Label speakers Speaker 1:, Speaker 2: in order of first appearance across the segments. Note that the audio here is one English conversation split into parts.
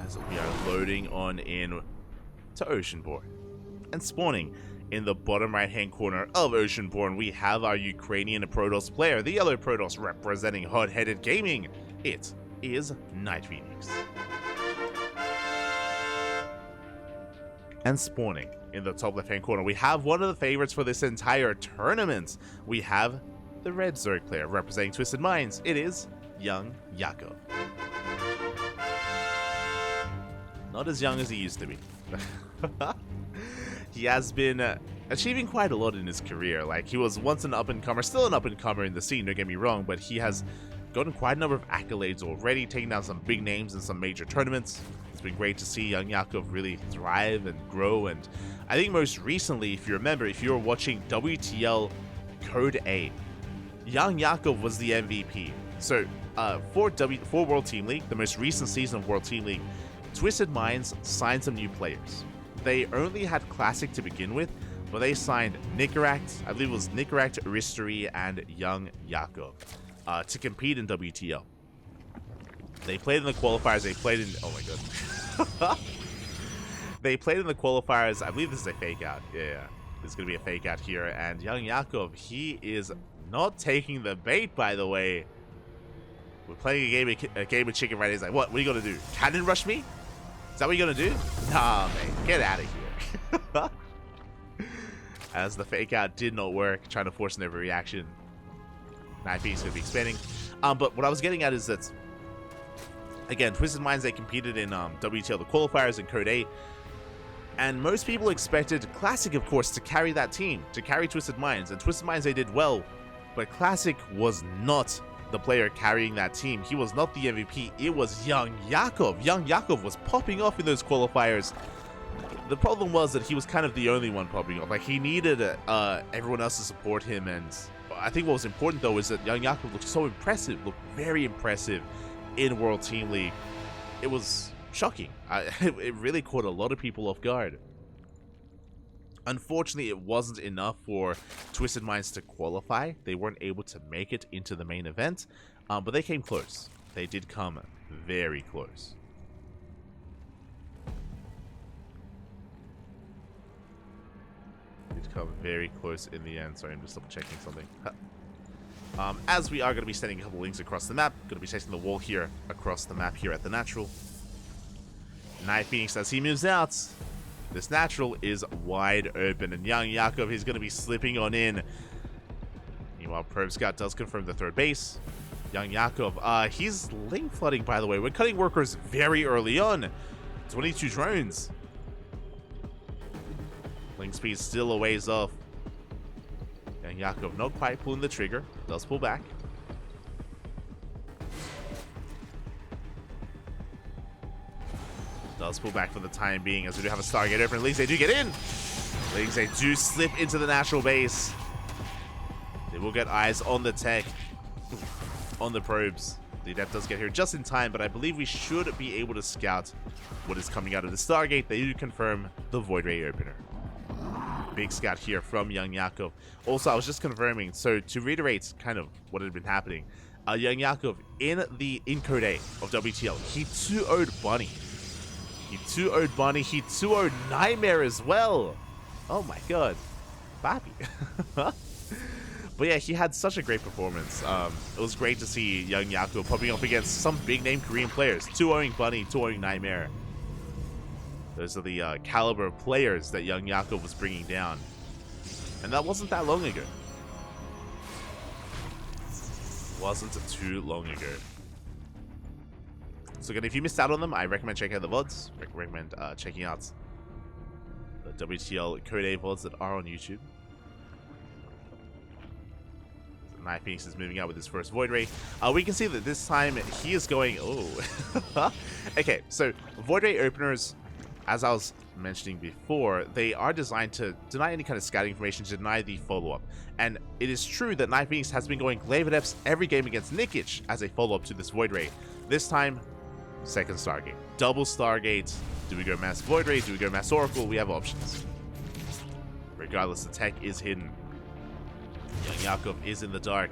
Speaker 1: as we are loading on in to Oceanborn. And spawning in the bottom right hand corner of Oceanborn, we have our Ukrainian Protoss player, the yellow Protoss representing hot-headed gaming. It is NightPhoenix. And spawning in the top left hand corner, we have one of the favorites for this entire tournament. We have the red Zerg player representing Twisted Minds. It is YoungYakov. Not as young as he used to be. He has been achieving quite a lot in his career. Like, he was once an up-and-comer, still an up-and-comer in the scene, don't get me wrong, but he has gotten quite a number of accolades already, taking down some big names in some major tournaments. It's been great to see YoungYakov really thrive and grow, and I think most recently, if you remember, if you were watching WTL Code A, YoungYakov was the MVP. So, for World Team League, the most recent season of World Team League, Twisted Minds signed some new players. They only had Classic to begin with, but they signed Nikaract, I believe it was Nikaract, Aristory, and YoungYakov to compete in WTL. They played in the qualifiers, they played in... oh my god. They played in the qualifiers, I believe this is a fake out. Yeah, there's going to be a fake out here, and YoungYakov, he is not taking the bait, by the way. We're playing a game of chicken right now. He's like, what are you going to do? Cannon rush me? Is that what you're going to do? Nah, man, get out of here. As the fake out did not work, trying to force an overreaction. NightPhoenix is going to be expanding. But what I was getting at is that, again, Twisted Minds, they competed in WTL, the qualifiers, and Code A. And most people expected Classic, of course, to carry that team, to carry Twisted Minds. And Twisted Minds, they did well. But Classic was not the player carrying that team. He was not the MVP. It was YoungYakov. YoungYakov was popping off in those qualifiers. The problem was that he was kind of the only one popping off. Like, he needed everyone else to support him, and I think what was important though is that YoungYakov looked so impressive, looked very impressive in World Team League. It was shocking. It really caught a lot of people off guard. Unfortunately, it wasn't enough for Twisted Minds to qualify. They weren't able to make it into the main event, but they came close. They did come very close. Did come very close in the end. Sorry, I'm just double checking something. As we are going to be sending a couple links across the map, going to be testing the wall here across the map here at the natural. NightPhoenix, as he moves out, this natural is wide open, and YoungYakov is going to be slipping on in. Meanwhile, Probe Scout does confirm the third base. YoungYakov, he's link flooding, by the way. We're cutting workers very early on. 22 drones. Link speed still a ways off. YoungYakov not quite pulling the trigger. Does pull back. Does pull back for the time being, as we do have a Stargate open. Lings, they do get in. Lings, they do slip into the natural base. They will get eyes on the tech, on the probes. The Adept does get here just in time, but I believe we should be able to scout what is coming out of the Stargate. They do confirm the Void Ray opener. Big scout here from YoungYakov. Also, I was just confirming, so to reiterate kind of what had been happening, YoungYakov in Code A of WTL, he 2-0'd Bunny. He 2-0'd Bunny. He 2-0'd Nightmare as well. Oh my god. Bappy. But yeah, he had such a great performance. It was great to see YoungYakov popping up against some big name Korean players. 2-0'ing Bunny, 2-0'ing Nightmare. Those are the caliber of players that YoungYakov was bringing down. And that wasn't that long ago. Wasn't too long ago. So again, if you missed out on them, I recommend checking out the VODs. Recommend checking out the WTL Code A VODs that are on YouTube. So NightPhoenix is moving out with his first Void Ray. We can see that this time he is going... oh. Okay, so Void Ray openers, as I was mentioning before, they are designed to deny any kind of scouting information, to deny the follow-up. And it is true that NightPhoenix has been going Glaive Adepts every game against Nikic as a follow-up to this Void Ray. This time, second Stargate. Double Stargate. Do we go Mass Void Ray? Do we go Mass Oracle? We have options. Regardless, the tech is hidden. YoungYakov is in the dark.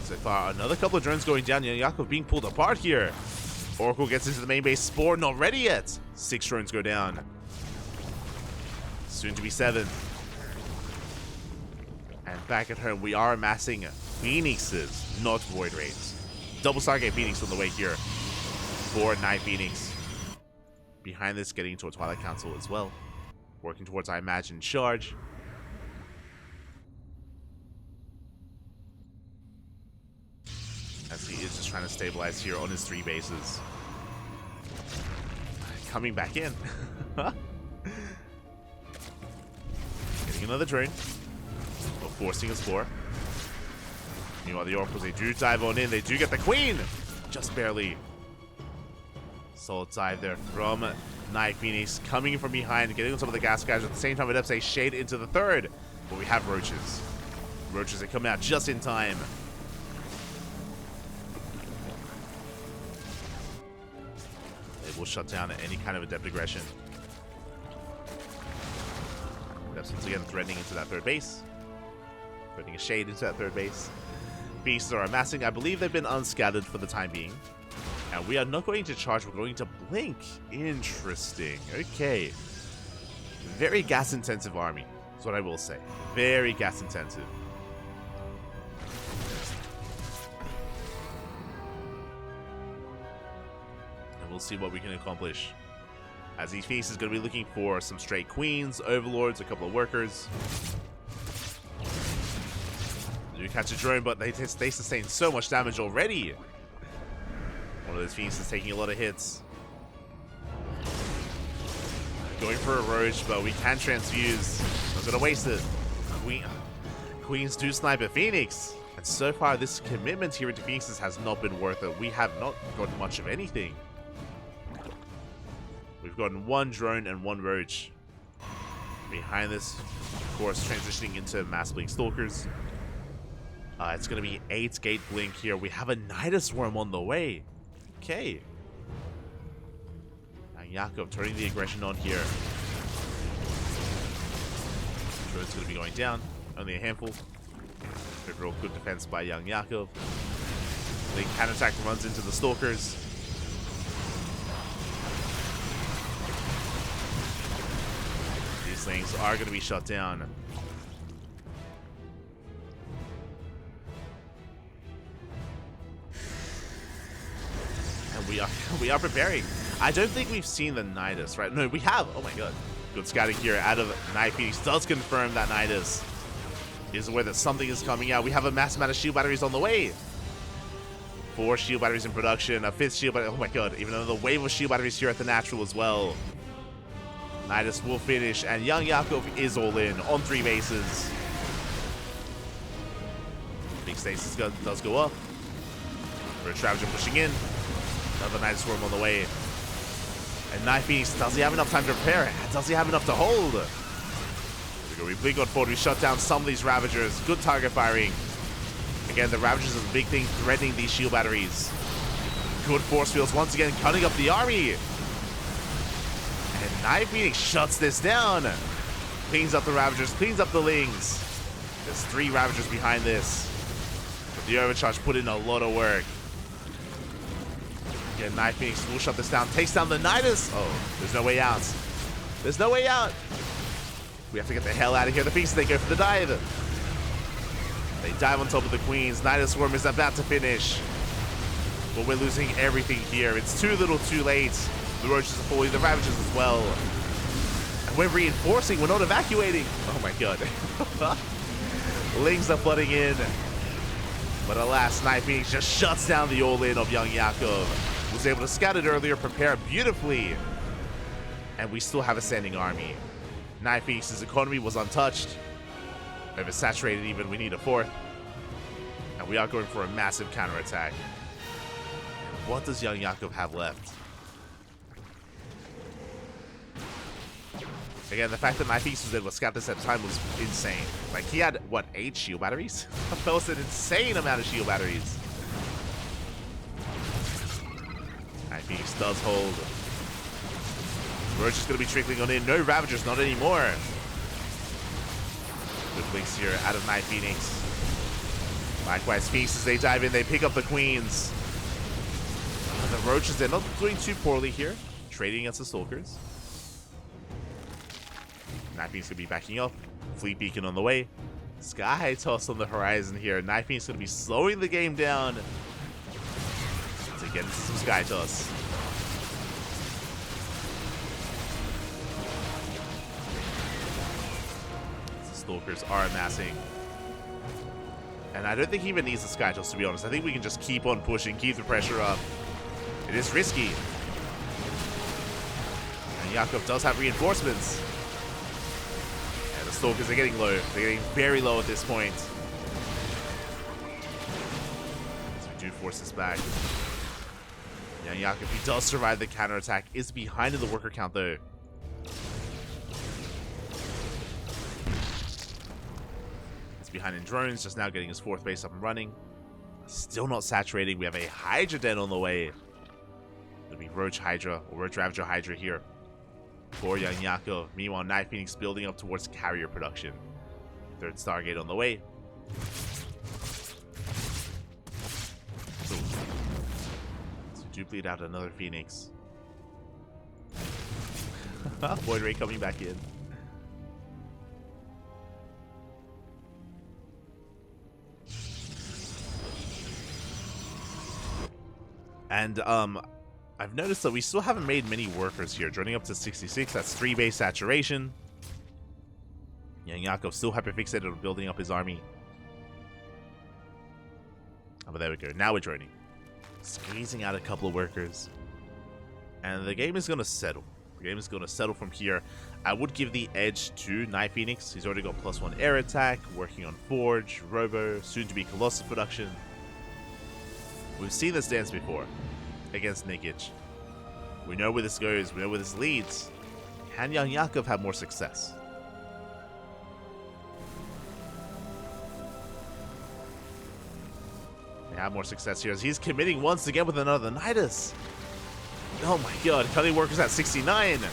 Speaker 1: So far, another couple of drones going down. YoungYakov being pulled apart here. Oracle gets into the main base. Spore not ready yet. 6 drones go down. Soon to be 7. And back at home, we are amassing Phoenixes, not Void Raids. Double Stargate Phoenix on the way here for NightPhoenix. Behind this, getting into a Twilight Council as well. Working towards, I imagine, charge. As he is just trying to stabilize here on his 3 bases. Coming back in. Getting another drone. But forcing a Spore. Meanwhile, the Oracles, they do dive on in. They do get the Queen! Just barely. Solid dive there from NightPhoenix. Coming from behind, getting on some of the gas guys. At the same time, it ups a shade into the 3rd. But we have Roaches. Roaches are coming out just in time. They will shut down any kind of adept aggression. Adepts once again threatening into that 3rd base. Threatening a shade into that 3rd base. Beasts are amassing. I believe they've been unscattered for the time being. And we are not going to charge, we're going to blink. Interesting. Okay. Very gas intensive army, is what I will say. Very gas intensive. And we'll see what we can accomplish. As each piece is going to be looking for some straight queens, overlords, a couple of workers. You catch a drone, but they sustain so much damage already. One of those Phoenix is taking a lot of hits. Going for a Roach, but we can transfuse. I'm gonna waste it. Queens do snipe a Phoenix. And so far, this commitment here into Phoenixes has not been worth it. We have not gotten much of anything. We've gotten 1 drone and 1 Roach. Behind this, of course, transitioning into Mass Blink Stalkers. It's going to be 8 Gate Blink here. We have a Nidus Worm on the way. Okay. YoungYakov turning the aggression on here. Drone's going to be going down. Only a handful. Overall good defense by YoungYakov. The counterattack runs into the Stalkers. These things are going to be shut down. We are preparing. I don't think we've seen the Nidus, right? No, we have. Oh my god. Good scouting here out of NightPhoenix. Does confirm that Nidus is aware that something is coming out. We have a massive amount of shield batteries on the way. 4 shield batteries in production. A 5th shield battery. Oh my god. Even another wave of shield batteries here at the natural as well. Nidus will finish. And YoungYakov is all in on 3 bases. Big stasis does go up. First Ravager pushing in. Another Nidus Worm on the way. And NightPhoenix, does he have enough time to prepare? Does he have enough to hold? There we go. We blink on forward. We shut down some of these Ravagers. Good target firing. Again, the Ravagers is a big thing threatening these shield batteries. Good force fields once again cutting up the army. And NightPhoenix shuts this down. Cleans up the Ravagers, cleans up the Lings. There's 3 Ravagers behind this. But the Overcharge put in a lot of work. Again, NightPhoenix will shut this down. Takes down the Nidus. Oh, there's no way out. There's no way out. We have to get the hell out of here. The Phoenix, they go for the dive. They dive on top of the Queens. Nidus Worm is about to finish. But we're losing everything here. It's too little too late. The Roaches are falling. The Ravagers as well. And we're reinforcing. We're not evacuating. Oh my god. Lings are flooding in. But alas, NightPhoenix just shuts down the all-in of YoungYakov. Was able to scout it earlier, prepare beautifully. And we still have a standing army. NightPhoenix's economy was untouched. Oversaturated even, we need a 4th. And we are going for a massive counterattack. And what does YoungYakov have left? Again, the fact that NightPhoenix was able to scout this at the time was insane. Like, he had, what, 8 shield batteries? That was an insane amount of shield batteries. NightPhoenix does hold. Roach is going to be trickling on in. No Ravagers, not anymore. Good blinks here out of NightPhoenix. Likewise, Phoenix, as they dive in, they pick up the Queens. The Roaches, they're not doing too poorly here. Trading against the Stalkers. NightPhoenix gonna be backing up. Fleet Beacon on the way. Sky Toss on the horizon here. NightPhoenix gonna be slowing the game down to get into some Sky Toss. The Stalkers are amassing. And I don't think he even needs the Sky Toss, to be honest. I think we can just keep on pushing, keep the pressure up. It is risky. And Yakov does have reinforcements. And the Stalkers are getting low. They're getting very low at this point. So we do force this back. YoungYakov, he does survive the counterattack, is behind in the worker count though. He's behind in drones, just now getting his 4th base up and running. Still not saturating. We have a Hydra Den on the way. It'll be Roach Hydra, or Roach Ravager Hydra here for YoungYakov. Meanwhile, NightPhoenix building up towards carrier production. 3rd Stargate on the way. So do bleed out another Phoenix. Void Ray coming back in. And I've noticed that we still haven't made many workers here. Joining up to 66, that's 3 base saturation. YoungYakov still hyperfixated on building up his army. Oh, but there we go. Now we're joining. Squeezing out a couple of workers. And the game is going to settle. The game is going to settle from here. I would give the edge to NightPhoenix. He's already got +1 air attack, working on Forge, Robo, soon to be Colossus production. We've seen this dance before against Nikic. We know where this goes. We know where this leads. Can YoungYakov have more success? They have more success here as he's committing once again with another Nidus. Oh my god, cutting workers at 69. Bane's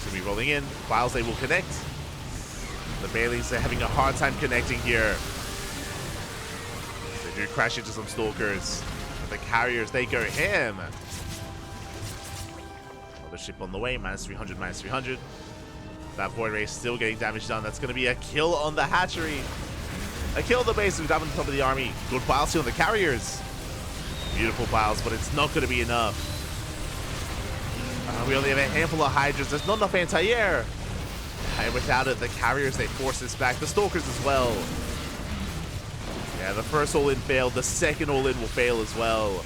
Speaker 1: gonna be rolling in. Files they will connect. The Baileys are having a hard time connecting here. They do crash into some Stalkers. But the carriers, they go ham. Another ship on the way, -300, -300. That Void Ray is still getting damage done. That's gonna be a kill on the hatchery. A kill on the base, down on the top of the army. Good piles here on the carriers. Beautiful piles, but it's not going to be enough. We only have a handful of Hydras. There's not enough anti-air. And without it, the carriers, they force this back. The Stalkers as well. Yeah, the first all-in failed. The second all-in will fail as well.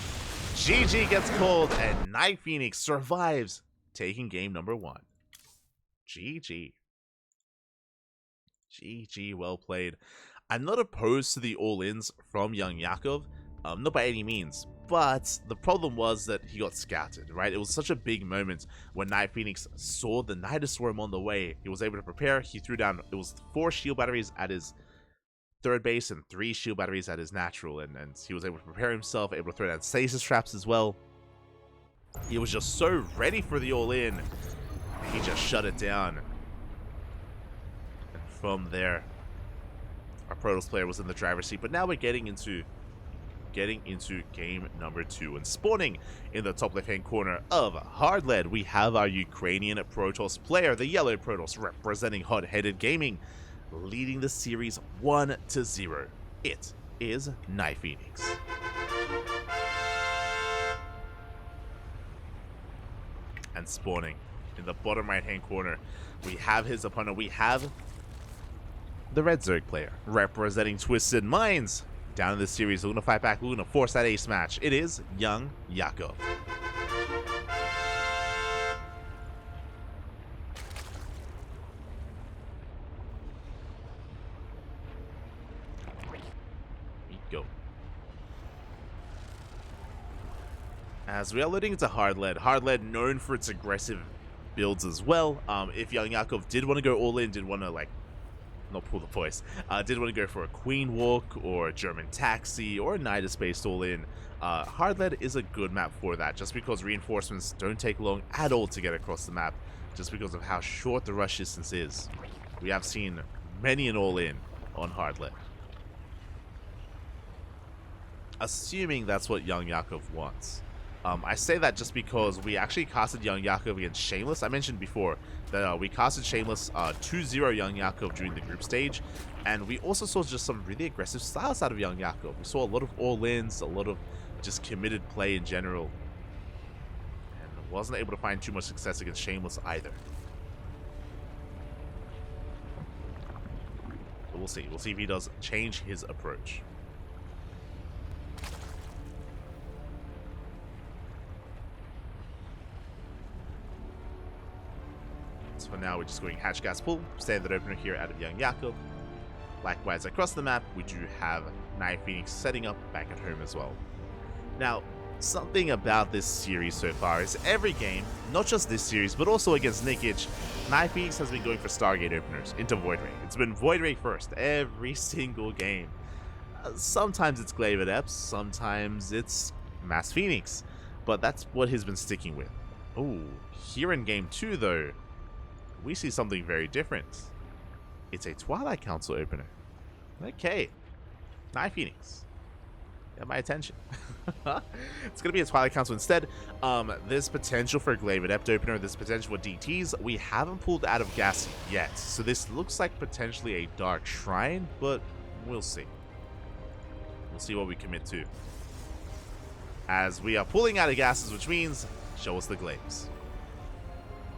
Speaker 1: GG gets called, and NightPhoenix survives, taking game number 1. GG. GG, well played. I'm not opposed to the all-ins from YoungYakov, not by any means, but the problem was that he got scouted, right? It was such a big moment when NightPhoenix saw the Nidus Swarm on the way. He was able to prepare. He threw down, it was 4 shield batteries at his 3rd base and 3 shield batteries at his natural, and he was able to prepare himself, able to throw down stasis traps as well. He was just so ready for the all-in. He just shut it down. And from there, our Protoss player was in the driver's seat, but now we're getting into game number 2, and spawning in the top left-hand corner of Hard Lead, we have our Ukrainian Protoss player, the yellow Protoss, representing Hot-Headed Gaming, leading the series 1-0. It is NightPhoenix. And spawning in the bottom right-hand corner, we have his opponent. We have the Red Zerg player, representing Twisted Minds. Down in this series, we're going to fight back. We're going to force that ace match. It is YoungYakov. We go. As we are loading into Hard Lead. Hard Lead known for its aggressive builds as well. If YoungYakov did want to go all in, did want to not pull the voice, did want to go for a Queen Walk or a German Taxi or a Nidus based all in, Hard Lead is a good map for that, just because reinforcements don't take long at all to get across the map, just because of how short the rush distance is. We have seen many an all in on Hard Lead. assuming that's what YoungYakov wants. I say that just because we actually casted YoungYakov against Shameless. I mentioned before that we casted Shameless 2-0 YoungYakov during the group stage, and we also saw just some really aggressive styles out of YoungYakov. We saw a lot of all-ins, a lot of just committed play in general, and wasn't able to find too much success against Shameless either. But we'll see. We'll see if he does change his approach. So for now, we're just going hatch gas pull, standard opener here out of YoungYakov. Likewise, across the map, we do have NightPhoenix setting up back at home as well. Now, something about this series so far is every game, not just this series, but also against Nikic, NightPhoenix has been going for Stargate openers into Void Ray. It's been Void Ray first every single game. Sometimes it's Glaive Adepts, sometimes it's Mass Phoenix, but that's what he's been sticking with. Oh, here in game 2 though, we see something very different. It's a Twilight Council opener. Okay, NightPhoenix, get my attention. It's going to be a Twilight Council instead. There's potential for a Glaive Adept opener, there's potential for DTs. We haven't pulled out of gas yet, so this looks like potentially a Dark Shrine, but we'll see. We'll see what we commit to. As we are pulling out of gases, which means show us the Glaives.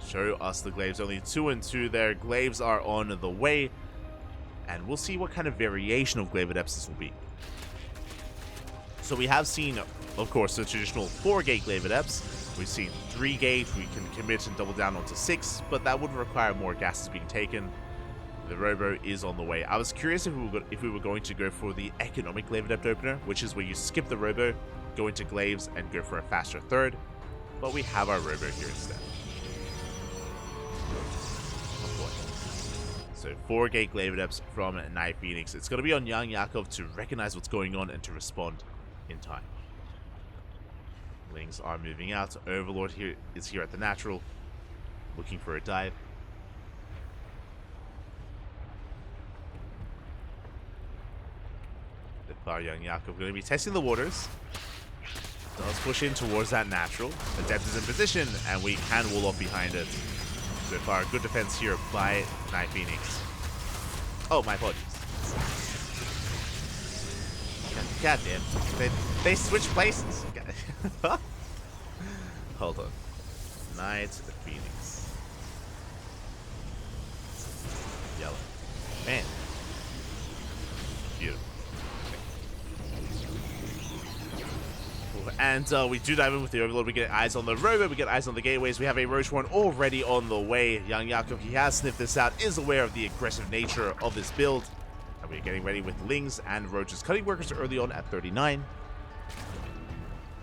Speaker 1: Show us the Glaives. Only 2 and 2 there. Glaives are on the way, and we'll see what kind of variation of Glaive Adepts this will be. So we have seen, of course, the traditional 4-gate Glaive Adepts. We've seen 3-gate. We can commit and double down onto 6, but that would require more gases being taken. The Robo is on the way. I was curious if we were going to go for the economic Glaive Adept opener, which is where you skip the Robo, go into Glaives, and go for a faster third. But we have our Robo here instead. So 4-gate Glaive Adepts from NightPhoenix. It's going to be on YoungYakov to recognize what's going on and to respond in time. Lings are moving out. Overlord is here at the natural, looking for a dive. The far YoungYakov going to be testing the waters. Does push in towards that natural. Adept is in position, and we can wall off behind it. So far, good defense here by NightPhoenix. Oh, my apologies. God damn. They switched places. Hold on. NightPhoenix. Yellow. Man. Beautiful. And we do dive in with the Overlord. We get eyes on the Robo, we get eyes on the gateways. We have a Roach one already on the way. YoungYakov, he has sniffed this out, is aware of the aggressive nature of this build. And we're getting ready with Lings and Roaches. Cutting workers early on at 39.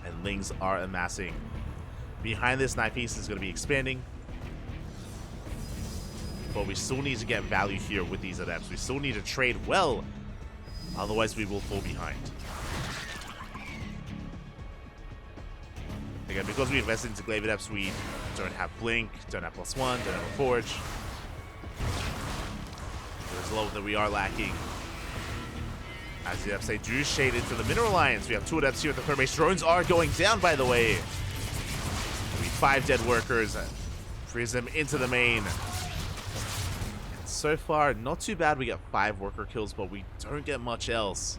Speaker 1: And Lings are amassing. Behind this, NightPhoenix is going to be expanding. But we still need to get value here with these Adepts. We still need to trade well. Otherwise, we will fall behind. Again, because we invested into Glaive Adepts, we don't have Blink, don't have +1, don't have a Forge. There's a lot that we are lacking. As the Adepts, they do shade into the Mineral Alliance. We have 2 Adepts here at the third base. Drones are going down, by the way. We 5 dead workers. Prism into the main. And so far, not too bad. We get 5 worker kills, but we don't get much else.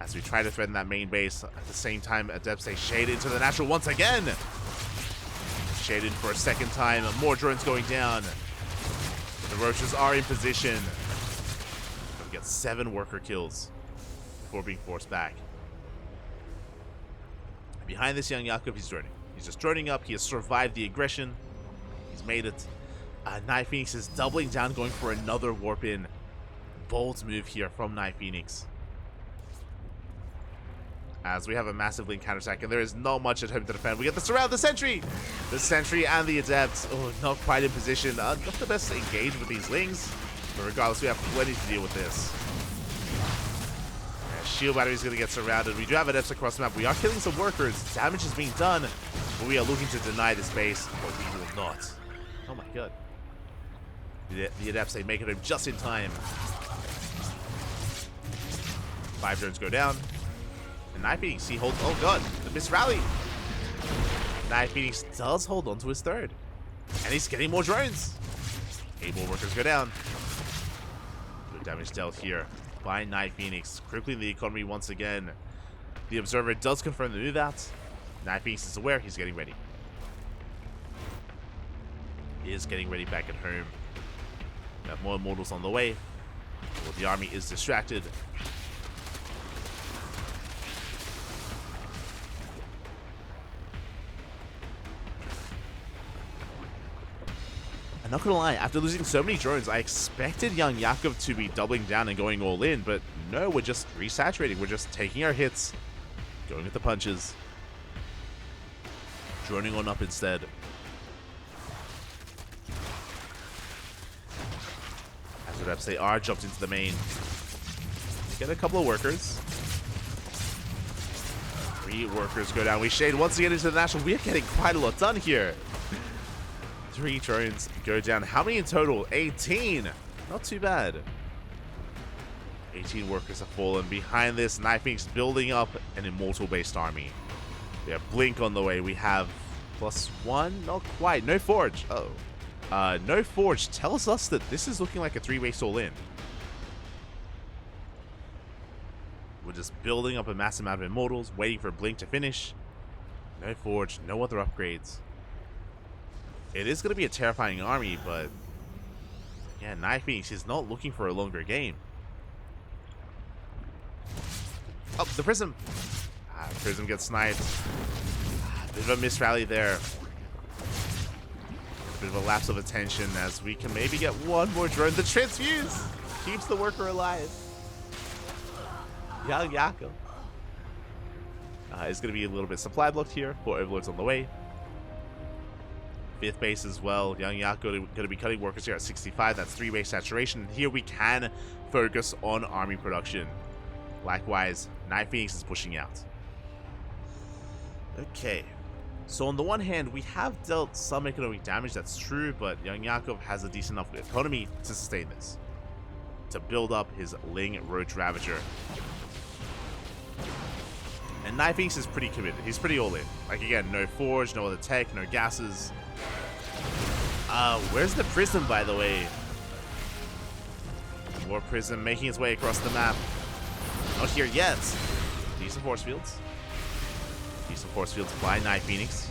Speaker 1: As we try to threaten that main base, at the same time, Adepts, they shade into the natural once again. Shade in for a second time. More drones going down. The Roaches are in position. We get 7 worker kills before being forced back. Behind this YoungYakov, he's droning. He's just droning up. He has survived the aggression. He's made it. NightPhoenix is doubling down, going for another warp in. Bold move here from NightPhoenix. As we have a massive Link counterattack, and there is not much at home to defend. We get the surround, the sentry! The sentry and the Adept. Oh, not quite in position. Not the best to engage with these Lings. But regardless, we have plenty to deal with this. Shield battery is going to get surrounded. We do have Adepts across the map. We are killing some workers. Damage is being done. But we are looking to deny this base. But we will not. Oh my god. The Adepts, they make it home just in time. 5 drones go down. NightPhoenix, he holds. Oh god, the missed rally. NightPhoenix does hold on to his third. And he's getting more drones. 8 more workers go down. Good damage dealt here by NightPhoenix, crippling the economy once again. The observer does confirm the move out. NightPhoenix is aware, he's getting ready. He is getting ready back at home. We have more immortals on the way. Well, the army is distracted. I'm not gonna lie, after losing so many drones, I expected YoungYakov to be doubling down and going all in, but no, we're just resaturating. We're just taking our hits, going with the punches, droning on up instead. As the reps, they are jumped into the main. Get a couple of workers. 3 workers go down. We shade once again into the national. We are getting quite a lot done here. 3 drones go down. How many in total? 18. Not too bad. 18 workers have fallen. Behind this, NightPhoenix building up an immortal-based army. We have Blink on the way. We have +1. Not quite. No Forge. Uh-oh. No Forge tells us that this is looking like a 3-base all-in. We're just building up a massive amount of immortals, waiting for Blink to finish. No Forge, no other upgrades. It is going to be a terrifying army, but yeah, NightPhoenix is not looking for a longer game. Oh, the Prism. Prism gets sniped. Bit of a missed rally there. Bit of a lapse of attention as we can maybe get one more drone. The transfuse keeps the worker alive. YoungYakov is going to be a little bit supply blocked here. 4 overlords on the way. 5th base as well. YoungYakov going to be cutting workers here at 65. That's 3-base saturation. Here we can focus on army production. Likewise, NightPhoenix is pushing out. Okay. So on the one hand, we have dealt some economic damage, that's true, but YoungYakov has a decent enough economy to sustain this. To build up his Ling Roach Ravager. And NightPhoenix is pretty committed. He's pretty all in. Like again, no Forge, no other tech, no gases. Where's the Prism, by the way? More Prism making its way across the map. Not here yet. Decent force fields. Decent force fields by NightPhoenix.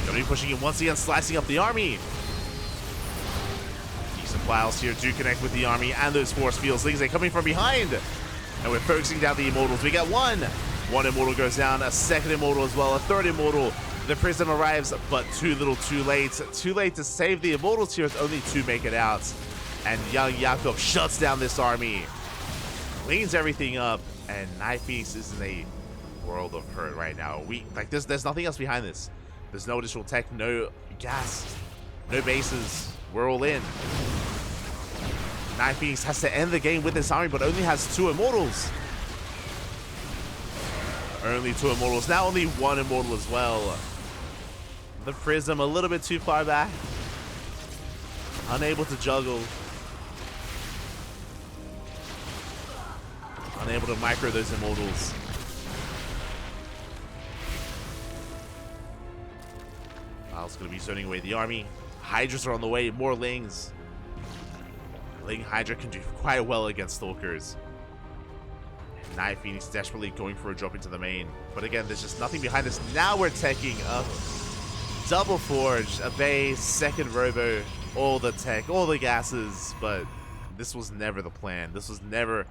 Speaker 1: Gonna be pushing it once again, slicing up the army. Decent files here do connect with the army and those force fields. Things are coming from behind. And we're focusing down the immortals. We get one. One immortal goes down, a second immortal as well, a third immortal. The Prism arrives, but too little, too late. Too late to save the immortals here as only 2 make it out. And YoungYakov shuts down this army. Cleans everything up, and NightPhoenix is in a world of hurt right now. There's nothing else behind this. There's no additional tech, no gas, no bases. We're all in. NightPhoenix has to end the game with this army, but only has 2 immortals. Only 2 immortals. Now only 1 immortal as well. The Prism a little bit too far back. Unable to juggle. Unable to micro those immortals. Miles going to be zoning away the army. Hydras are on the way. More Lings. Ling Hydra can do quite well against Stalkers. NightPhoenix desperately going for a drop into the main. But again, there's just nothing behind this. Now we're taking a double Forge, a base, second Robo, all the tech, all the gases. But this was never the plan. This was never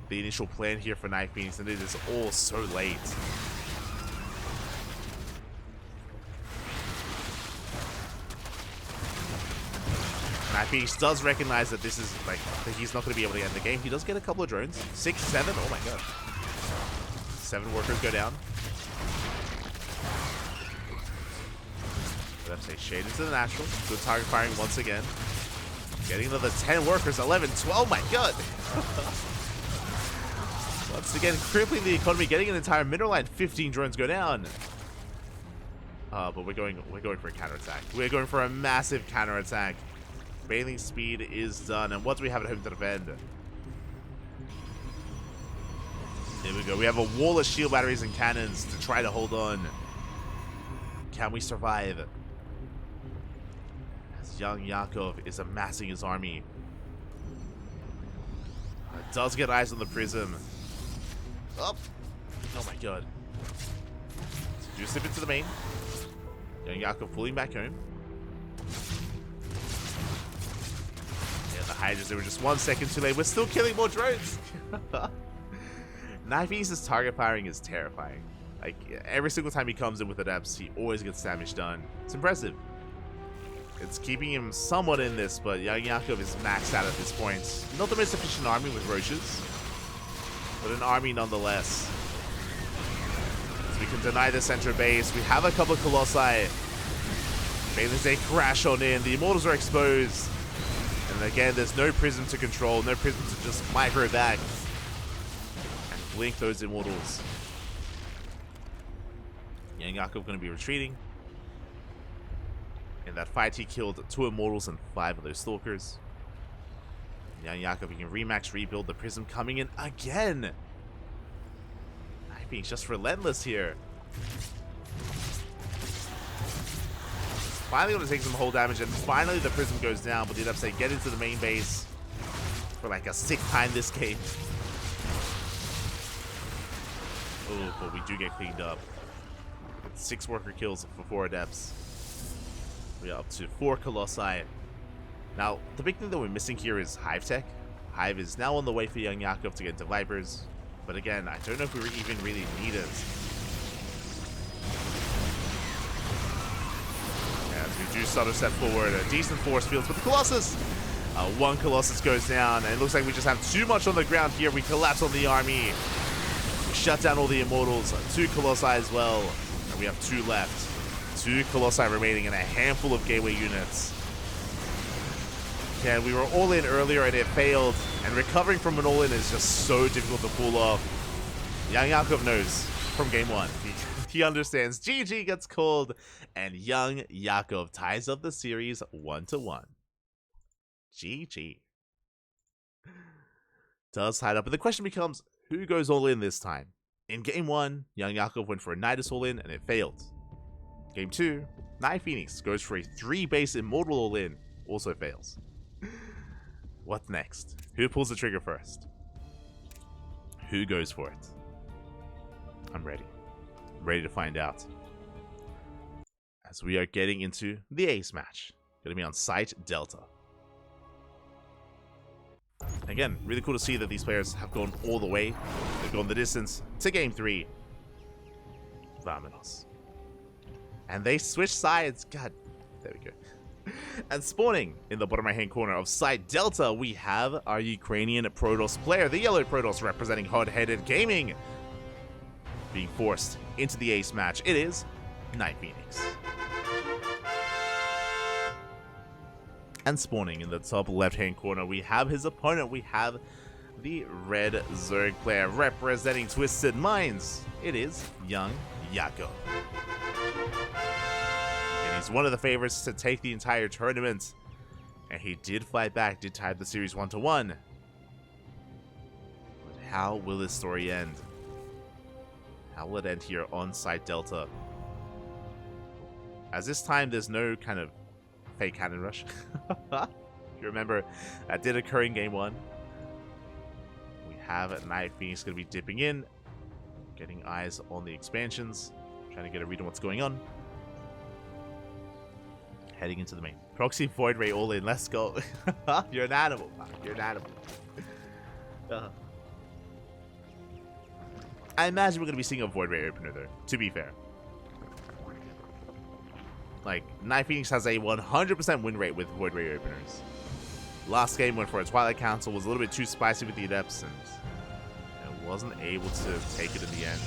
Speaker 1: the initial plan here for NightPhoenix, and it is all so late. NightPhoenix does recognize that this is that he's not going to be able to end the game. He does get a couple of drones. 6, 7. Oh my god. 7 workers go down. Let's say shade into the natural. Good target firing once again. Getting another 10 workers. 11, 12. My god. Once again, crippling the economy. Getting an entire mineral line. 15 drones go down. But we're going for a counterattack. We're going for a massive counterattack. Bathing speed is done, and what do we have at home to defend? Here we go. We have a wall of shield batteries and cannons to try to hold on. Can we survive? As YoungYakov is amassing his army. It does get eyes on the prism. Oh my god. So do slip into the main. YoungYakov pulling back home. Yeah, the Hydras, they were just 1 second too late. We're still killing more drones. NightPhoenix's target firing is terrifying. Like, every single time he comes in with adepts, he always gets damage done. It's impressive. It's keeping him somewhat in this, but YoungYakov is maxed out at this point. Not the most efficient army with roaches, but an army nonetheless. So we can deny the center base. We have a couple of Colossi. Bailey's they crash on in. The Immortals are exposed. And again, there's no prism to control, no prism to just micro back and blink those Immortals. YoungYakov going to be retreating. In that fight, he killed 2 Immortals and 5 of those Stalkers. YoungYakov, he can remax, rebuild. The prism coming in again. NightPhoenix just relentless here. Finally going to take some whole damage, and finally the prism goes down, but the adepts say get into the main base for like a 6th time this game. Oh, but we do get cleaned up. 6 worker kills for 4 adepts. We are up to 4 Colossi. Now, the big thing that we're missing here is Hive tech. Hive is now on the way for YoungYakov to get into Vipers, but again, I don't know if we even really need it. As we do start to step forward, a decent force fields with the Colossus. 1 Colossus goes down, and it looks like we just have too much on the ground here. We collapse on the army. We shut down all the Immortals. 2 Colossi as well, and we have 2 left. 2 Colossi remaining and a handful of gateway units. Yeah, we were all in earlier and it failed, and recovering from an all in is just so difficult to pull off. YoungYakov knows from game 1. He understands. GG gets called, and YoungYakov ties up the series 1-1. GG. Does tie it up, but the question becomes, who goes all in this time? In game 1, YoungYakov went for a Nidus all in and it failed. Game 2, NightPhoenix goes for a 3-base Immortal all in, also fails. What's next? Who pulls the trigger first? Who goes for it? I'm ready. I'm ready to find out. As we are getting into the ace match. Gonna be on Site Delta. Again, really cool to see that these players have gone all the way. They've gone the distance to game 3. Vamonos. And they switch sides. God, there we go. And spawning in the bottom right hand corner of Site Delta, we have our Ukrainian Protoss player, the yellow Protoss representing Hot-Headed Gaming, being forced into the ace match. It is NightPhoenix. And spawning in the top left hand corner, we have his opponent. We have the red Zerg player representing Twisted Minds. It is YoungYakov. He's one of the favorites to take the entire tournament, and he did fight back, did tie the series 1-1. But how will this story end? How will it end here on Site Delta? As this time, there's no kind of fake cannon rush. If you remember, that did occur in game 1. We have NightPhoenix going to be dipping in, getting eyes on the expansions, trying to get a read on what's going on. Heading into the main. Proxy Void Ray all in. Let's go. You're an animal. You're an animal. I imagine we're going to be seeing a Void Ray opener though, to be fair. Like, NightPhoenix has a 100% win rate with Void Ray openers. Last game went for a Twilight Council, was a little bit too spicy with the Adepts, and wasn't able to take it in the end.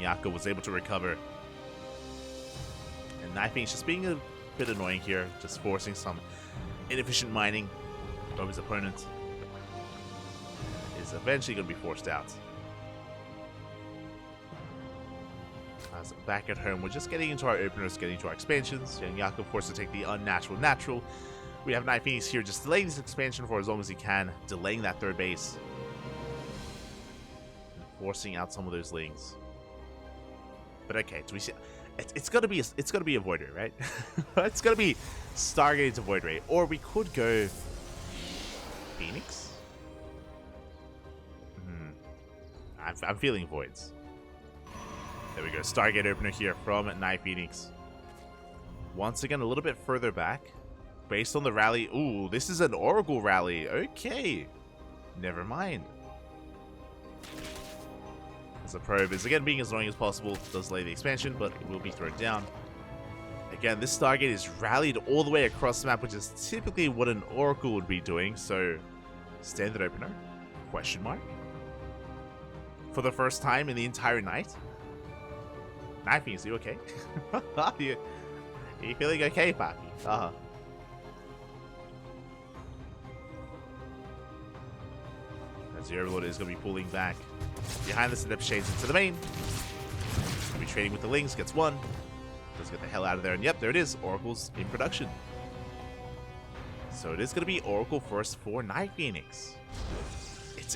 Speaker 1: Yakov was able to recover. And NightPhoenix just being a bit annoying here, just forcing some inefficient mining of his opponent. Is eventually going to be forced out. As back at home, we're just getting into our openers, getting into our expansions. YoungYakov forced to take the unnatural natural, We have NightPhoenix here just delaying this expansion for as long as he can, delaying that third base. And forcing out some of those lings. But okay, do we see... It's gonna be a Void Ray, right? It's gonna be Stargate to Void Ray. Or we could go... Phoenix? I'm feeling Voids. There we go. Stargate opener here from NightPhoenix. Once again, a little bit further back. Based on the rally. Ooh, this is an Oracle rally. Okay. Never mind. As the probe is again being as annoying as possible. Does delay the expansion, but it will be thrown down. Again, this Stargate is rallied all the way across the map, which is typically what an Oracle would be doing. So, standard opener? Question mark? For the first time in the entire night? NightPhoenix, you okay? you feeling okay, Papi? As the Overlord is going to be pulling back behind the setup shades into the main. Going to be trading with the Lings, gets one. Let's get the hell out of there. And yep, there it is. Oracle's in production. So it is going to be Oracle first for NightPhoenix.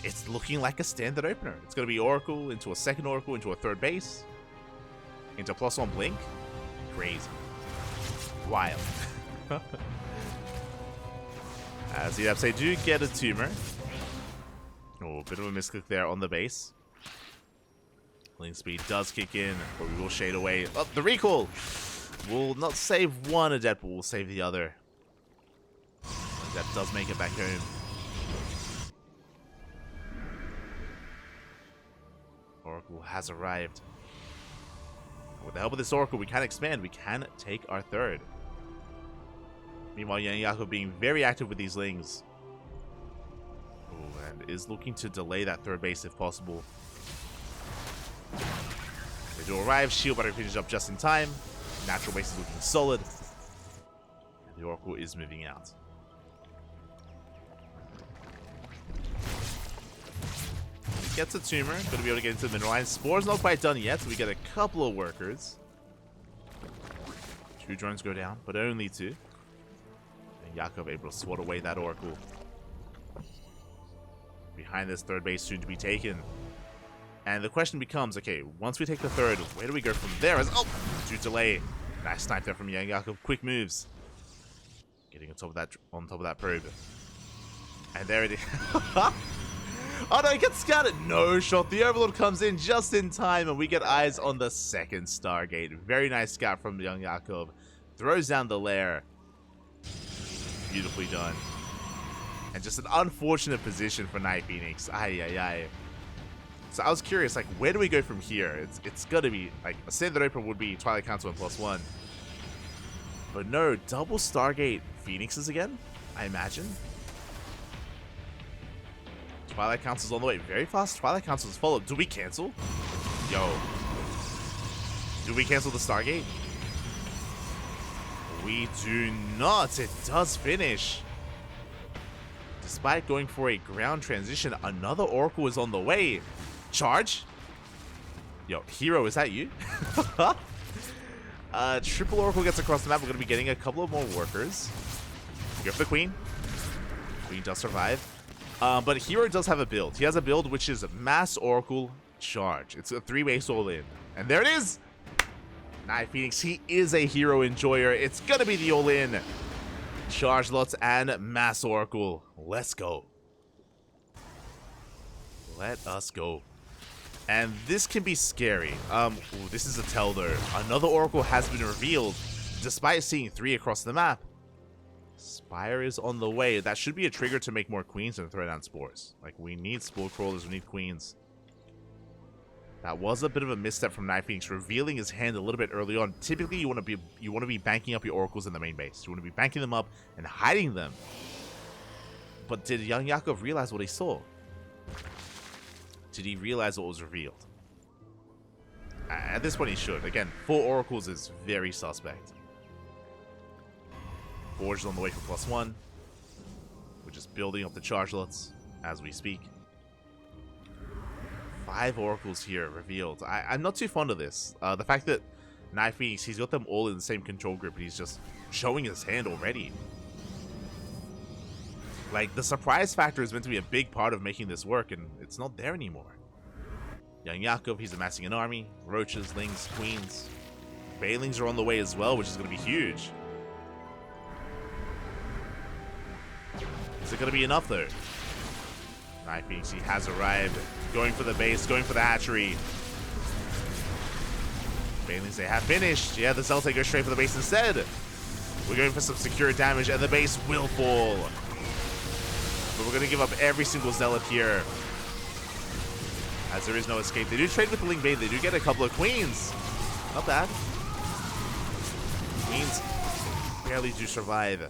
Speaker 1: It's looking like a standard opener. It's going to be Oracle into a second Oracle into a third base. Into +1 blink. Crazy. Wild. As the they do get a tumor. Oh, a bit of a misclick there on the base. Link speed does kick in, but we will shade away. Oh, the recall! Will not save one Adept, but will save the other. Adept does make it back home. Oracle has arrived. With the help of this Oracle, we can expand. We can take our third. Meanwhile, YoungYakov being very active with these Lings. Oh, and is looking to delay that third base if possible. They do arrive. Shield better finish up just in time. Natural base is looking solid. And the Oracle is moving out. Gets a tumor, going to be able to get into the mineral line. Spore's not quite done yet, so we get a couple of workers. 2 drones go down, but only 2. And Yakov able to swat away that Oracle. Behind this third base soon to be taken. And the question becomes, okay, once we take the third, where do we go from there? As due delay. Nice snipe there from YoungYakov. Quick moves. Getting on top of that probe. And there it is. Oh no, he gets scouted. No shot. The Overlord comes in just in time, and we get eyes on the second Stargate. Very nice scout from YoungYakov. Throws down the lair. Beautifully done. And just an unfortunate position for NightPhoenix. Ay. So I was curious, like, where do we go from here? It's gotta be, like, a standard opener would be Twilight Council and +1. But no, double Stargate Phoenixes again, I imagine. Twilight Council's on the way very fast. Twilight Council's followed. Do we cancel? Yo. Do we cancel the Stargate? We do not. It does finish. Despite going for a ground transition, another Oracle is on the way. Charge? Yo, Hero, is that you? Triple Oracle gets across the map. We're going to be getting a couple of more workers. Go for the Queen. Queen does survive. But Hero does have a build. He has a build which is Mass Oracle Charge. It's a 3-base all-in. And there it is! NightPhoenix, he is a Hero enjoyer. It's gonna be the all-in. Charge lots and Mass Oracle. Let's go. Let us go. And this can be scary. Ooh, this is a tell though. Another Oracle has been revealed, despite seeing 3 across the map. Spire is on the way. That should be a trigger to make more queens and throw down spores. Like, we need spore crawlers, we need queens. That was a bit of a misstep from NightPhoenix, revealing his hand a little bit early on. Typically, you want to be banking up your oracles in the main base. You want to be banking them up and hiding them. But did YoungYakov realize what he saw? Did he realize what was revealed? At this point, he should. Again, 4 oracles is very suspect. Forge is on the way for +1. We're just building up the charge lots as we speak. 5 oracles here revealed. I'm not too fond of this. The fact that NightPhoenix, he's got them all in the same control group, and he's just showing his hand already. Like, the surprise factor is meant to be a big part of making this work, and it's not there anymore. YoungYakov, he's amassing an army. Roaches, Lings, Queens. Banelings are on the way as well, which is going to be huge. Is it going to be enough, though? NightPhoenix, he has arrived. Going for the base, going for the hatchery. Banelings, they have finished. Yeah, the Zealot goes straight for the base instead. We're going for some secure damage, and the base will fall. But we're going to give up every single Zealot here, as there is no escape. They do trade with the Ling Bane. They do get a couple of Queens. Not bad. Queens barely do survive,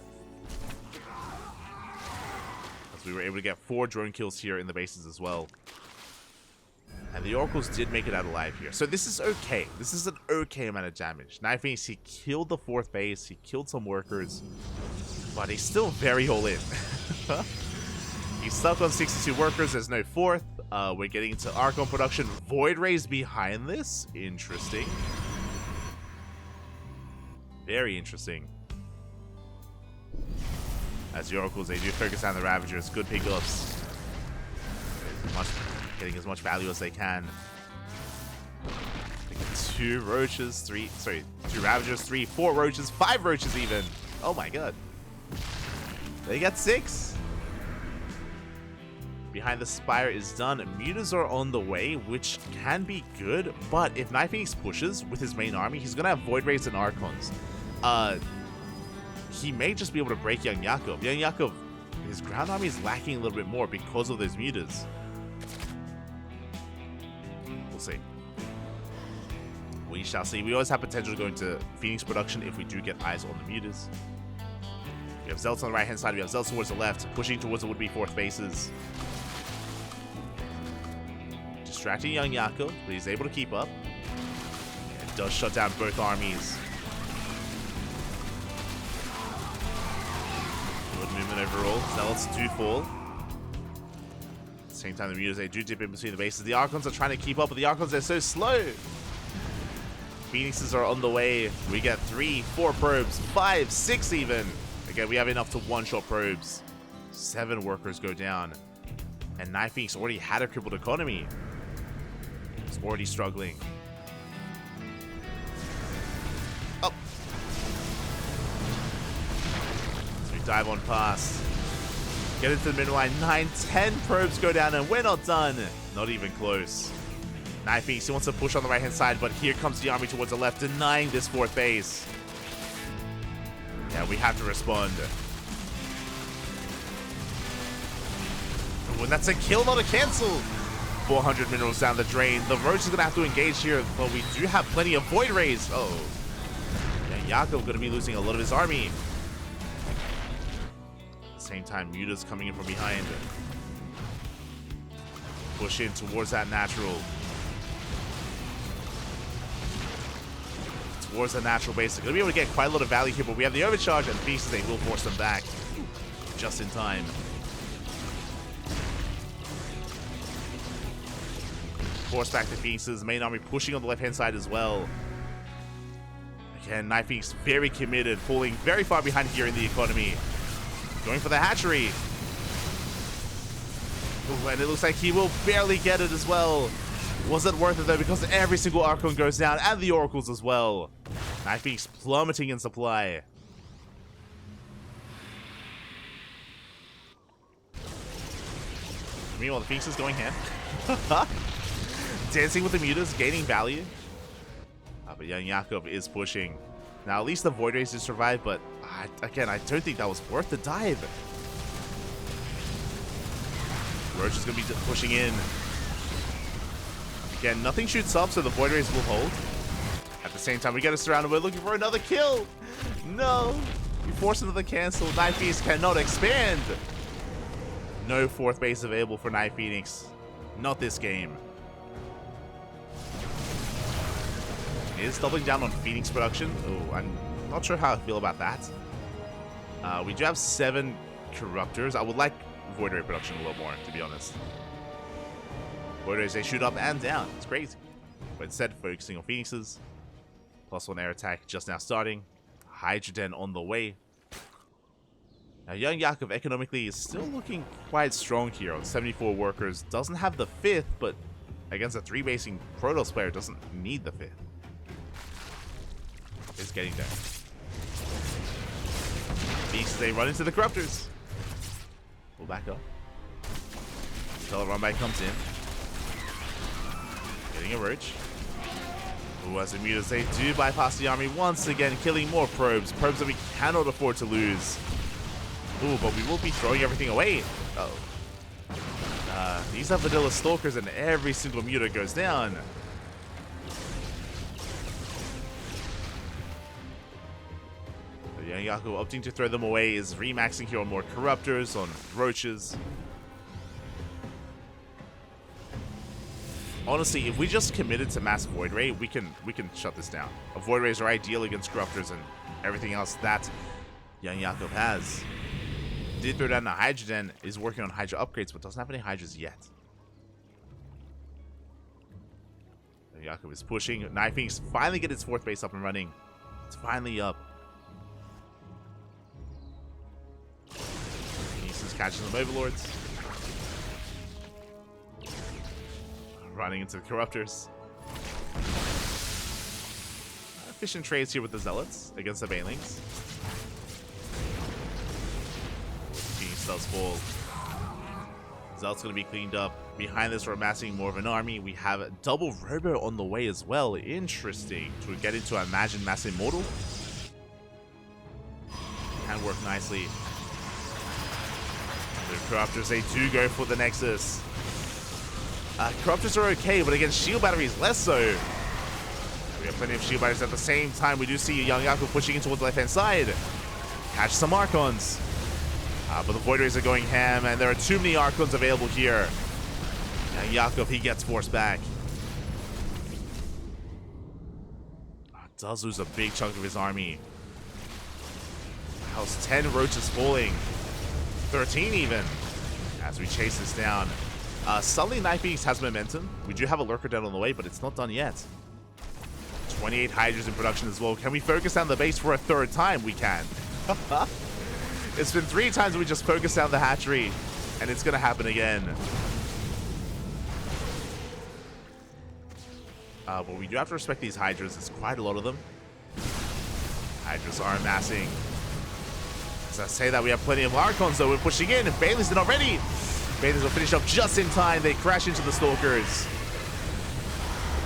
Speaker 1: as we were able to get 4 drone kills here in the bases as well. And the Oracles did make it out alive here. So this is okay. This is an okay amount of damage. NightPhoenix, he killed the 4th base. He killed some workers. But he's still very all in. He's stuck on 62 workers. There's no 4th. We're getting into Archon production. Void Rays behind this. Interesting. Very interesting. As the Oracles, they do focus on the Ravagers. Good pickups. Getting as much value as they can. 2 roaches, 2 Ravagers, 3, 4 roaches, 5 roaches even. Oh my god. They got 6. Behind the Spire is done. Mutas are on the way, which can be good, but if NightPhoenix pushes with his main army, he's going to have Void Rays and Archons. He may just be able to break YoungYakov. YoungYakov, his ground army is lacking a little bit more because of those mutas. We'll see. We shall see. We always have potential to go into Phoenix production if we do get eyes on the mutas. We have Zealots on the right hand side. We have Zealots towards the left, pushing towards the would-be 4th bases. Distracting YoungYakov, but he's able to keep up. It does shut down both armies. Good movement overall. Zealots do fall. At the same time, the mutas, they do dip in between the bases. The Archons are trying to keep up, but the Archons are so slow. Phoenixes are on the way. We get 3, 4 probes, 5, 6 even. Again, we have enough to one-shot probes. 7 workers go down. And NightPhoenix already had a crippled economy. It's already struggling. Oh. So we dive on past. Get into the middle line. 9, 10 probes go down, and we're not done. Not even close. NightPhoenix, he wants to push on the right-hand side, but here comes the army towards the left, denying this 4th base. Yeah, we have to respond. Oh, and that's a kill, not a cancel. 400 minerals down the drain. The Roach is going to have to engage here, but we do have plenty of Void Rays. Oh. Yeah, Yakov going to be losing a lot of his army. At the same time, Muta's coming in from behind. Push in towards that natural. Towards the natural base. They're going to be able to get quite a lot of value here, but we have the overcharge, and Phoenixes, they will force them back. Just in time. Force back the Phoenixes. Main army pushing on the left-hand side as well. Again, NightPhoenix very committed, falling very far behind here in the economy. Going for the hatchery. Ooh, and it looks like he will barely get it as well. Was it worth it though, because every single Archon goes down, and the Oracles as well. NightPhoenix plummeting in supply. Meanwhile, the Phoenix is going ham. Dancing with the mutas, gaining value. But YoungYakov is pushing. Now, at least the Void Rays did survive, but again, I don't think that was worth the dive. Roach is going to be pushing in. Again, nothing shoots up, so the Void Rays will hold. At the same time, we get us surrounded. We're looking for another kill. No. We force another cancel. NightPhoenix cannot expand. No 4th base available for NightPhoenix. Not this game. He is doubling down on Phoenix production. Oh, I'm not sure how I feel about that. We do have 7 Corruptors. I would like Void Ray production a little more, to be honest. Void Rays, they shoot up and down. It's crazy. But instead, focusing on Phoenixes. +1 air attack just now starting. Hydrogen on the way. Now, YoungYakov economically is still looking quite strong here on 74 workers. Doesn't have the 5th, but against a 3-basing Protoss player doesn't need the 5th. Is getting there. Beasts, they run into the Corruptors. Pull back up. Until a run back comes in. Getting a Roach. Who has a mutas? They do bypass the army once again, killing more probes. Probes that we cannot afford to lose. Ooh, but we will be throwing everything away. Uh-oh. These are vanilla stalkers and every single muta goes down. YoungYakov opting to throw them away is remaxing here on more Corruptors, on Roaches. Honestly, if we just committed to mass Void Ray, we can shut this down. A Void Rays are ideal against Corruptors and everything else that YoungYakov has. Did throw down the Hydra Den, is working on Hydra upgrades, but doesn't have any Hydras yet. YoungYakov is pushing. NightPhoenix finally get its 4th base up and running. It's finally up. Phoenix is catching some Overlords. Running into the Corruptors. Efficient trades here with the Zealots against the Banelings. Phoenix does fall. Zealot's going to be cleaned up. Behind this, we're amassing more of an army. We have a double Robo on the way as well. Interesting. To get into Imagine Mass Immortal. Can work nicely. The Corruptors, they do go for the Nexus. Corruptors are okay, but against shield batteries, less so. We have plenty of shield batteries at the same time. We do see YoungYakov pushing in towards the left-hand side. Catch some Archons. But the Void Rays are going ham, and there are too many Archons available here. YoungYakov, he gets forced back. Does lose a big chunk of his army. How's 10 Roaches falling? 13 even. As we chase this down. Suddenly NightPhoenix has momentum. We do have a Lurker down on the way, but it's not done yet. 28 Hydras in production as well. Can we focus down the base for a 3rd time? We can. It's been 3 times we just focused down the hatchery, and it's going to happen again. But we do have to respect these Hydras. It's quite a lot of them. Hydras are amassing. As I say that, we have plenty of Archons, though. We're pushing in, and Bailey's not ready. Bailey's will finish up just in time. They crash into the Stalkers.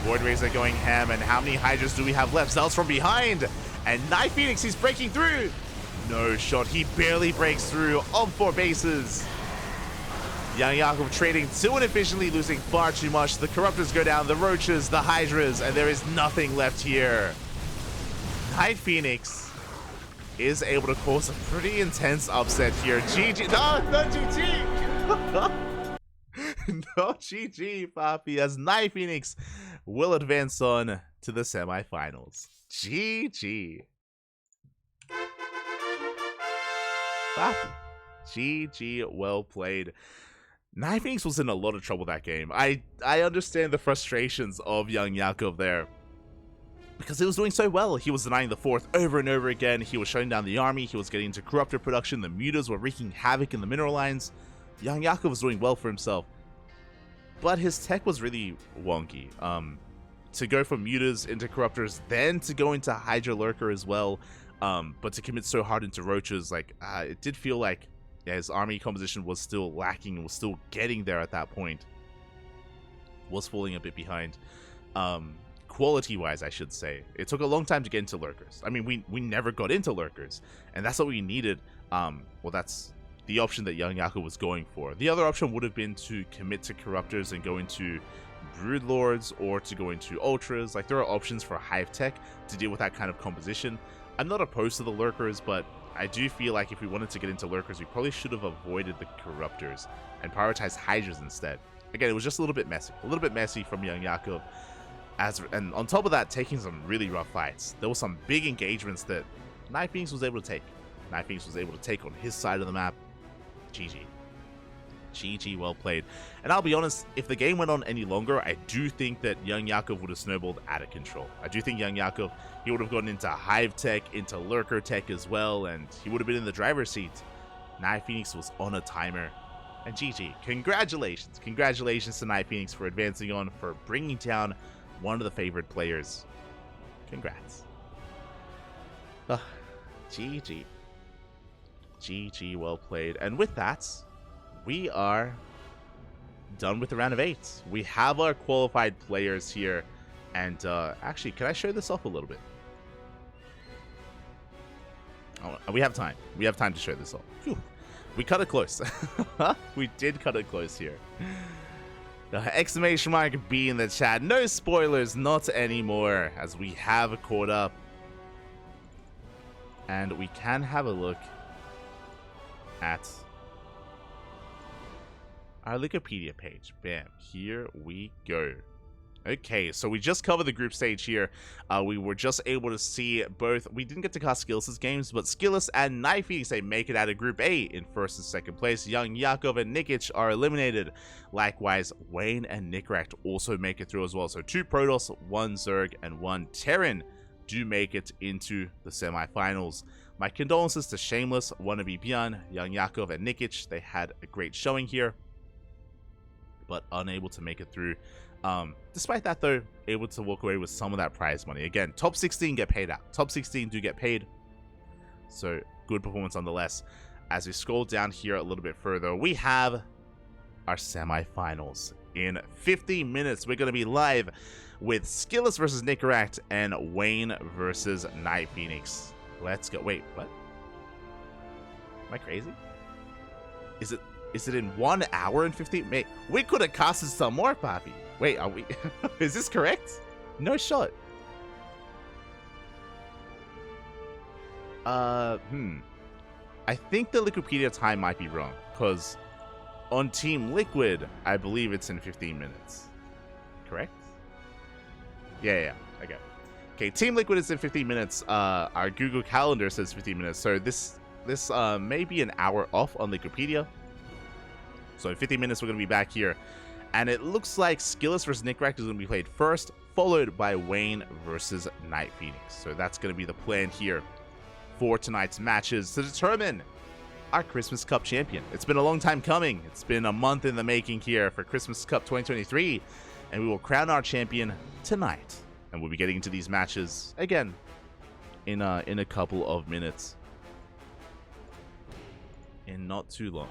Speaker 1: Void Rays are going ham, and how many Hydras do we have left? Zealots from behind, and NightPhoenix, he's breaking through. No shot. He barely breaks through on 4 bases. YoungYakov trading too inefficiently, losing far too much. The Corruptors go down, the Roaches, the Hydras, and there is nothing left here. NightPhoenix is able to cause a pretty intense upset here. GG. No, not GG. No GG, Papi, as NightPhoenix will advance on to the semifinals. GG. Papi. GG, well played. NightPhoenix was in a lot of trouble that game. I understand the frustrations of YoungYakov there, because he was doing so well. He was denying the 4th over and over again. He was shutting down the army. He was getting into Corruptor production. The mutas were wreaking havoc in the mineral lines. YoungYakov was doing well for himself, but his tech was really wonky. To go from mutas into Corruptors, then to go into Hydra Lurker as well, but to commit so hard into Roaches, like, it did feel like his army composition was still lacking, was still getting there at that point. Was falling a bit behind. Quality-wise, I should say. It took a long time to get into Lurkers. I mean, we never got into Lurkers, and that's what we needed. Well, that's the option that YoungYakov was going for. The other option would have been to commit to Corruptors and go into Broodlords, or to go into Ultras. Like, there are options for Hive Tech to deal with that kind of composition. I'm not opposed to the Lurkers, but I do feel like if we wanted to get into Lurkers, we probably should have avoided the Corruptors and prioritized Hydras instead. Again, it was just a little bit messy from YoungYakov. And on top of that, taking some really rough fights. There were some big engagements that NightPhoenix was able to take. NightPhoenix was able to take on his side of the map. GG. GG, well played. And I'll be honest, if the game went on any longer, I do think that YoungYakov would have snowballed out of control. I do think YoungYakov, he would have gotten into Hive Tech, into Lurker Tech as well, and he would have been in the driver's seat. NightPhoenix was on a timer. And GG. Congratulations. Congratulations to NightPhoenix for advancing on, for bringing down one of the favorite players. Congrats. GG. GG, well played. And with that, we are done with the round of 8. We have our qualified players here. And actually, can I show this off a little bit? Oh, we have time. We have time to show this off. Phew. We cut it close. We did cut it close here. Exclamation mark B in the chat. No spoilers, not anymore, as we have caught up. And we can have a look at our Wikipedia page. Bam, here we go. Okay, so we just covered the group stage here. We were just able to see both. We didn't get to cast Skillus' games, but Skillus and NightPhoenix, they make it out of Group A in first and second place. YoungYakov and Nikic are eliminated. Likewise, Wayne and Nickrat also make it through as well. So 2 Protoss, 1 Zerg, and 1 Terran do make it into the semifinals. My condolences to Shameless, Wannabe Bjorn, YoungYakov, and Nikic. They had a great showing here, but unable to make it through. Despite that, though, able to walk away with some of that prize money. Again, top 16 get paid out. Top 16 do get paid. So, good performance nonetheless. As we scroll down here a little bit further, we have our semifinals. In 50 minutes, we're going to be live with Skillus versus Nickrat and Wayne versus NightPhoenix. Let's go. Wait, what? Am I crazy? Is it in 1 hour and 15? Mate, we could have casted some more, Papi. Wait, are we? Is this correct? No shot. I think the Wikipedia time might be wrong, because on Team Liquid, I believe it's in 15 minutes. Correct? Yeah, okay. Okay, Team Liquid is in 15 minutes. Our Google Calendar says 15 minutes, so this may be an hour off on Wikipedia. So in 15 minutes, we're going to be back here. And it looks like Skillus versus Nickrat is going to be played first, followed by Wayne versus NightPhoenix. So that's going to be the plan here for tonight's matches to determine our Christmas Cup champion. It's been a long time coming. It's been a month in the making here for Christmas Cup 2023. And we will crown our champion tonight. And we'll be getting into these matches again in a couple of minutes. In not too long.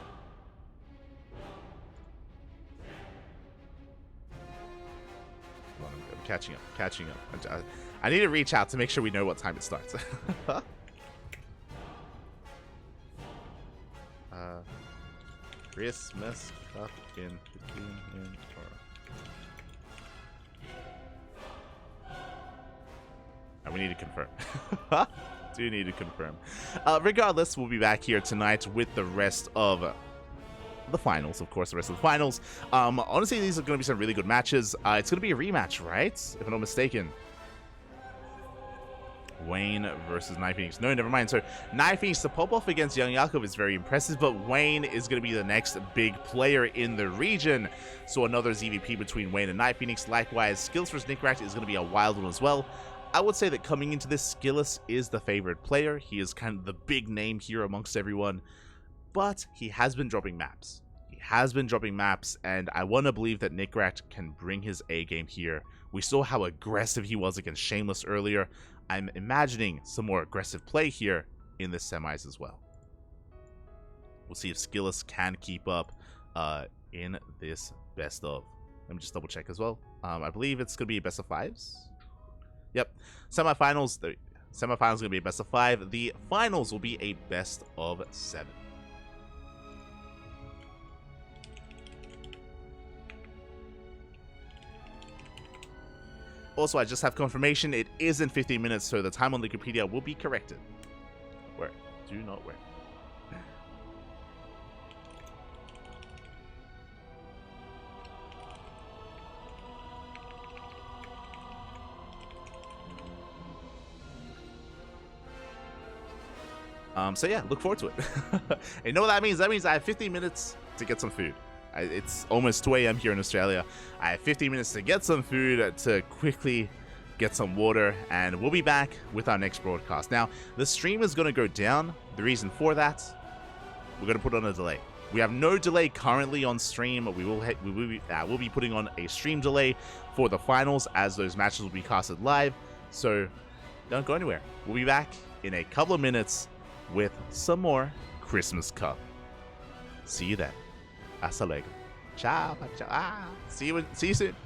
Speaker 1: I'm catching up. I need to reach out to make sure we know what time it starts. Christmas Cup in 15 minutes. And we need to confirm. Do need to confirm. Regardless, we'll be back here tonight with the rest of the finals, of course, the rest of the finals. Honestly, these are going to be some really good matches. It's going to be a rematch, right? If I'm not mistaken. Wayne versus NightPhoenix. No, never mind. So, NightPhoenix, the pop-off against YoungYakov is very impressive, but Wayne is going to be the next big player in the region. So, another ZvP between Wayne and NightPhoenix. Likewise, Skillus versus Nickrat is going to be a wild one as well. I would say that coming into this, Skillus is the favorite player. He is kind of the big name here amongst everyone. But he has been dropping maps. And I want to believe that Nickrat can bring his A game here. We saw how aggressive he was against Shameless earlier. I'm imagining some more aggressive play here in the semis as well. We'll see if Skillus can keep up in this best of. Let me just double check as well. I believe it's going to be a best of 5s. Yep. Semifinals. The semifinals is going to be a best of 5. The finals will be a best of 7. Also, I just have confirmation it is in 15 minutes, so the time on Wikipedia will be corrected. Worry. Do not worry. So yeah, look forward to it. And you know what that means? That means I have 15 minutes to get some food. It's almost 2 a.m. here in Australia. I have 15 minutes to get some food, to quickly get some water, and we'll be back with our next broadcast. Now, the stream is going to go down. The reason for that we're going to put on a delay. We have no delay currently on stream. We'll be putting on a stream delay for the finals, as those matches will be casted live. So don't go anywhere. We'll be back in a couple of minutes with some more Christmas Cup. See you then. Hasta luego. Ciao. See you soon.